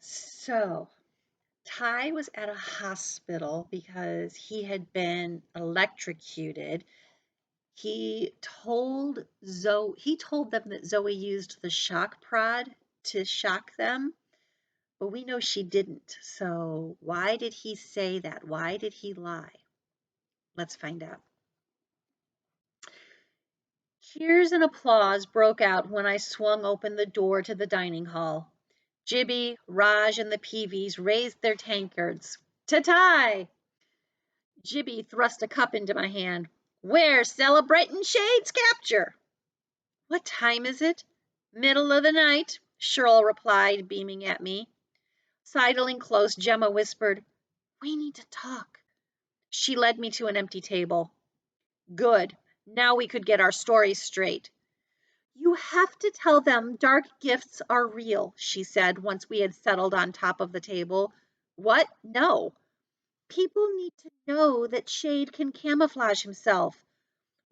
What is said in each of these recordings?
So, Ty was at a hospital because he had been electrocuted. He told them that Zoe used the shock prod to shock them, but we know she didn't. So, why did he say that? Why did he lie? Let's find out. Cheers and applause broke out when I swung open the door to the dining hall. Jibby, Raj, and the Peavies raised their tankards. Ta-tie! Jibby thrust a cup into my hand. We're celebrating Shade's capture. What time is it? Middle of the night, Cheryl replied, beaming at me. Sidling close, Gemma whispered, We need to talk. She led me to an empty table. Good. Now we could get our stories straight. You have to tell them dark gifts are real, she said once we had settled on top of the table. What? No. People need to know that Shade can camouflage himself.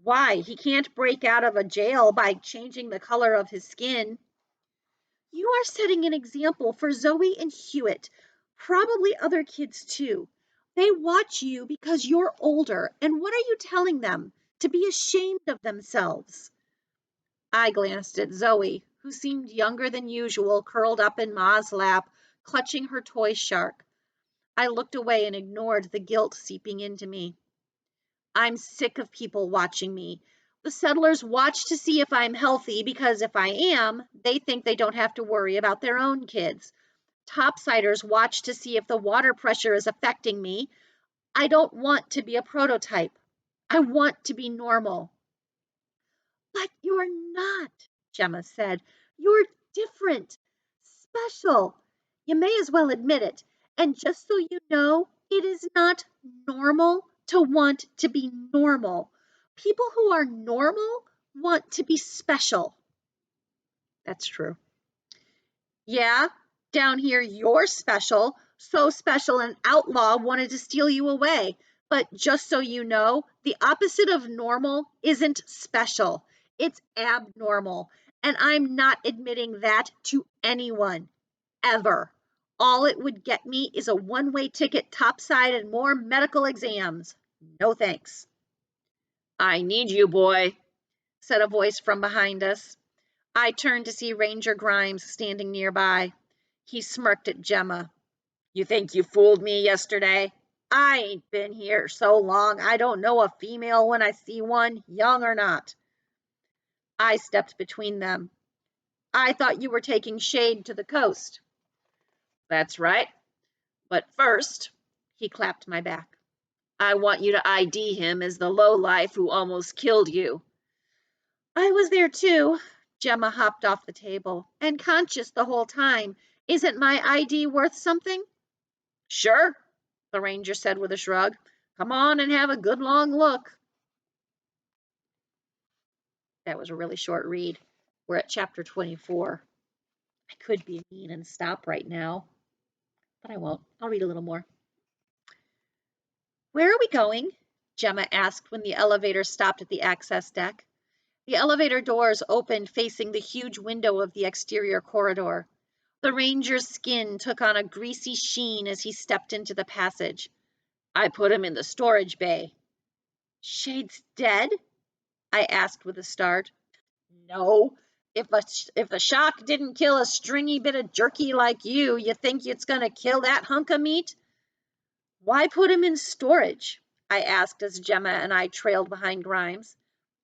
Why? He can't break out of a jail by changing the color of his skin. You are setting an example for Zoe and Hewitt, probably other kids too. They watch you because you're older, and what are you telling them? To be ashamed of themselves. I glanced at Zoe, who seemed younger than usual, curled up in Ma's lap, clutching her toy shark. I looked away and ignored the guilt seeping into me. I'm sick of people watching me. The settlers watch to see if I'm healthy because if I am, they think they don't have to worry about their own kids. Topsiders watch to see if the water pressure is affecting me. I don't want to be a prototype. I want to be normal. But you're not, Gemma said. You're different, special. You may as well admit it. And just so you know, it is not normal to want to be normal. People who are normal want to be special. That's true. Yeah, down here you're special. So special an outlaw wanted to steal you away. But just so you know, the opposite of normal isn't special. It's abnormal. And I'm not admitting that to anyone, ever. All it would get me is a one-way ticket topside and more medical exams. No thanks. I need you, boy, said a voice from behind us. I turned to see Ranger Grimes standing nearby. He smirked at Gemma. You think you fooled me yesterday? I ain't been here so long I don't know a female when I see one, young or not. I stepped between them. I thought you were taking Shade to the coast. That's right. But first, he clapped my back. I want you to ID him as the lowlife who almost killed you. I was there too. Gemma hopped off the table. And conscious the whole time. Isn't my ID worth something? Sure, the ranger said with a shrug. Come on and have a good long look. That was a really short read. We're at chapter 24. I could be mean and stop right now, but I won't. I'll read a little more. Where are we going? Gemma asked when the elevator stopped at the access deck. The elevator doors opened facing the huge window of the exterior corridor. The ranger's skin took on a greasy sheen as he stepped into the passage. I put him in the storage bay. Shade's dead? I asked with a start. No. If the shock didn't kill a stringy bit of jerky like you think it's going to kill that hunk of meat? Why put him in storage? I asked as Gemma and I trailed behind Grimes.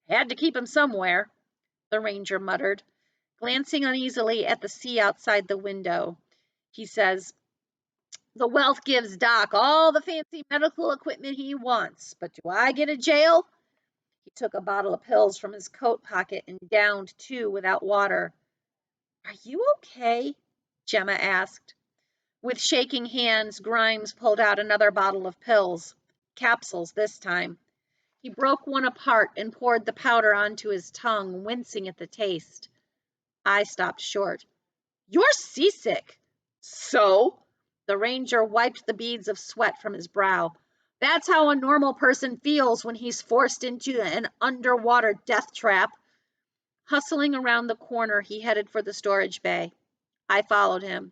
Had to keep him somewhere, the ranger muttered, glancing uneasily at the sea outside the window. He says, The wealth gives Doc all the fancy medical equipment he wants, but do I get a jail? He took a bottle of pills from his coat pocket and downed two without water. Are you okay? Gemma asked. With shaking hands, Grimes pulled out another bottle of pills, capsules this time. He broke one apart and poured the powder onto his tongue, wincing at the taste. I stopped short. You're seasick. So? The ranger wiped the beads of sweat from his brow. That's how a normal person feels when he's forced into an underwater death trap. Hustling around the corner, he headed for the storage bay. I followed him.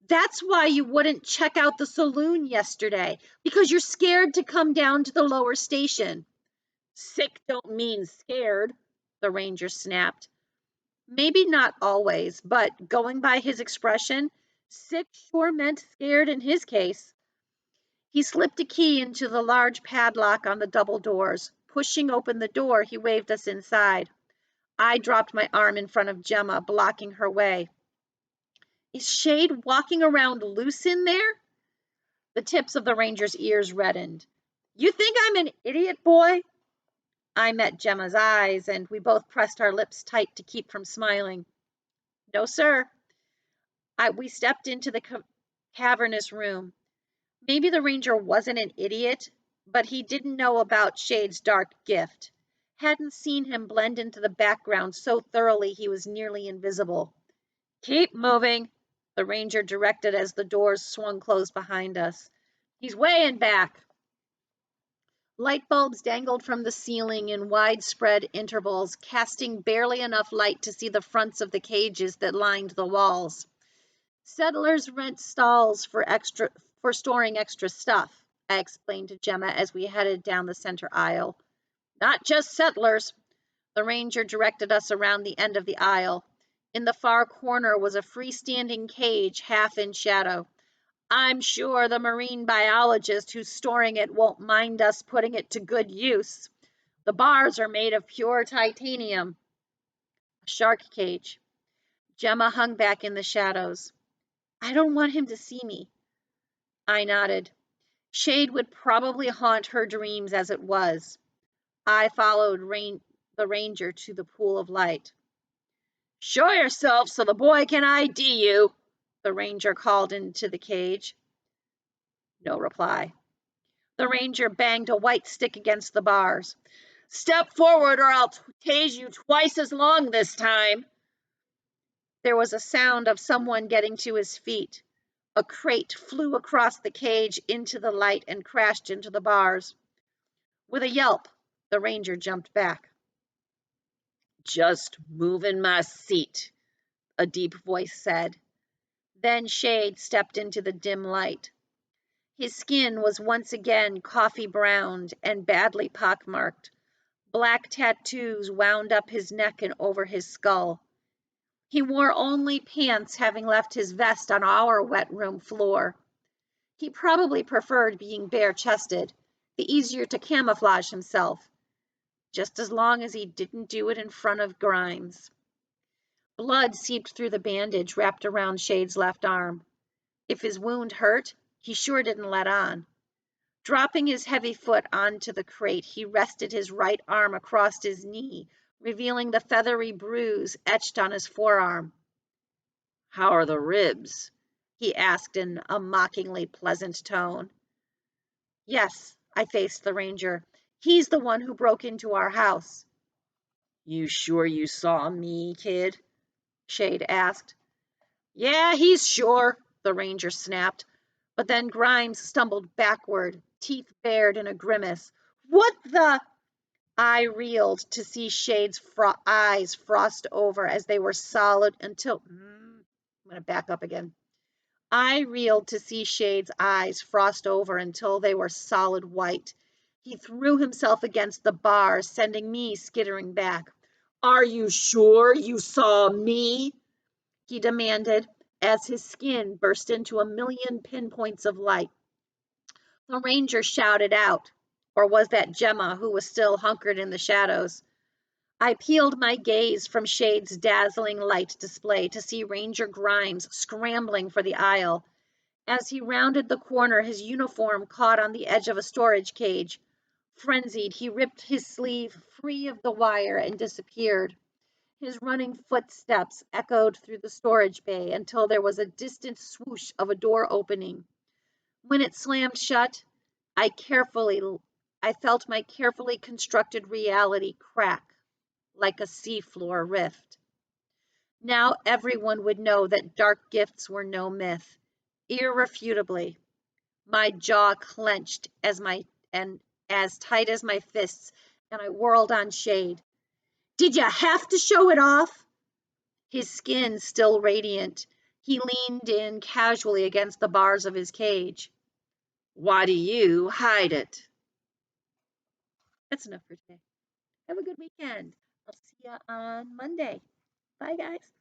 That's why you wouldn't check out the saloon yesterday, because you're scared to come down to the lower station. Sick don't mean scared, the ranger snapped. Maybe not always, but going by his expression, sick sure meant scared in his case. He slipped a key into the large padlock on the double doors. Pushing open the door, he waved us inside. I dropped my arm in front of Gemma, blocking her way. Is Shade walking around loose in there? The tips of the ranger's ears reddened. You think I'm an idiot, boy? I met Gemma's eyes, and we both pressed our lips tight to keep from smiling. No, sir. We stepped into the cavernous room. Maybe the ranger wasn't an idiot, but he didn't know about Shade's dark gift. Hadn't seen him blend into the background so thoroughly he was nearly invisible. Keep moving, the ranger directed as the doors swung closed behind us. He's way in back. Light bulbs dangled from the ceiling in widespread intervals, casting barely enough light to see the fronts of the cages that lined the walls. Settlers rent stalls for storing extra stuff, I explained to Gemma as we headed down the center aisle. Not just settlers. The ranger directed us around the end of the aisle. In the far corner was a freestanding cage, half in shadow. I'm sure the marine biologist who's storing it won't mind us putting it to good use. The bars are made of pure titanium. A shark cage. Gemma hung back in the shadows. I don't want him to see me. I nodded. Shade would probably haunt her dreams as it was. I followed the ranger to the pool of light. Show yourself so the boy can ID you, the ranger called into the cage. No reply. The ranger banged a white stick against the bars. Step forward or I'll tase you twice as long this time. There was a sound of someone getting to his feet. A crate flew across the cage into the light and crashed into the bars. With a yelp, the ranger jumped back. Just move in my seat, a deep voice said. Then Shade stepped into the dim light. His skin was once again coffee-browned and badly pockmarked. Black tattoos wound up his neck and over his skull. He wore only pants, having left his vest on our wet room floor. He probably preferred being bare-chested, the easier to camouflage himself, just as long as he didn't do it in front of Grimes. Blood seeped through the bandage wrapped around Shade's left arm. If his wound hurt, he sure didn't let on. Dropping his heavy foot onto the crate, he rested his right arm across his knee, revealing the feathery bruise etched on his forearm. How are the ribs? He asked in a mockingly pleasant tone. Yes, I faced the ranger. He's the one who broke into our house. You sure you saw me, kid? Shade asked. Yeah, he's sure, the ranger snapped. But then Grimes stumbled backward, teeth bared in a grimace. What the? I reeled to see Shade's eyes frost over as they were solid until... I'm going to back up again. I reeled to see Shade's eyes frost over until they were solid white. He threw himself against the bar, sending me skittering back. Are you sure you saw me? He demanded, as his skin burst into a million pinpoints of light. The ranger shouted out, or was that Gemma who was still hunkered in the shadows? I peeled my gaze from Shade's dazzling light display to see Ranger Grimes scrambling for the aisle. As he rounded the corner, his uniform caught on the edge of a storage cage. Frenzied, he ripped his sleeve free of the wire and disappeared. His running footsteps echoed through the storage bay until there was a distant swoosh of a door opening. When it slammed shut, I felt my carefully constructed reality crack like a seafloor rift. Now everyone would know that dark gifts were no myth, irrefutably. My jaw clenched as tight as my fists, and I whirled on Shade. Did you have to show it off? His skin still radiant, He leaned in casually against the bars of his cage. Why do you hide it? That's enough for today. Have a good weekend. I'll see you on Monday. Bye, guys.